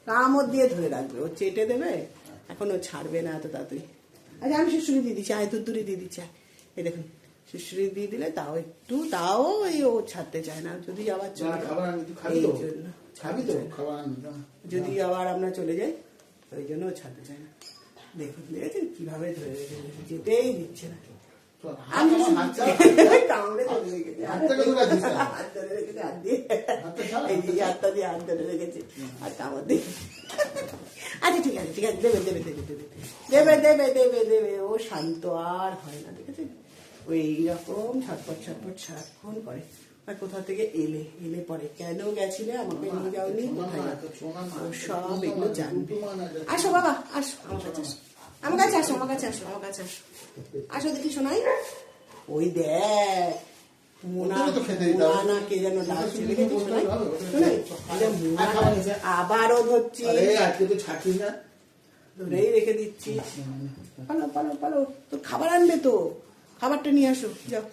কামড় দিয়ে ধরে রাখবে, ও চেটে দেবে, এখন ও ছাড়বে না এত তাড়াতাড়ি। আচ্ছা আমি শুশুরি দিয়ে দিচ্ছি, আয় দুধুরি দিয়ে দিচ্ছি, এই দেখুন শুশুরি দিয়ে দিলে তাও একটু, তাও এই ও ছাড়তে চায় না। যদি আবার চলে এই জন্য যদি আবার আমরা চলে যাই ওই জন্য ও ছাড়তে চায় না। দেখুন দেখেছেন কিভাবে ধরে রেখেছে, যেতেই দিচ্ছে না। আচ্ছা ঠিক আছে ঠিক আছে, দেবে দেবে দেবে দেবে দেবে দেবে দেবে দেবে। ও শান্ত আর হয় না, দেখেছেন ওই এইরকম ছটপট ছটপট সারাক্ষণ করে। আর কোথা থেকে এলে এলে পরে কেন গেছিলে, আমাকে নিয়ে যাওনি, কোথায় ও সব এগুলো জানবে। আসো বাবা আসো, আমার কাছে আসো, আমার কাছে আসো, আমার কাছে আসো, আমার কাছে আসো, আসো দেখি শোনাই। ওই দেখ কে যেন আবারও ধরছি, ধরেই রেখে দিচ্ছি। পালো পালো পালো, তোর খাবার আনবে তো, খাবারটা নিয়ে আসো যাও।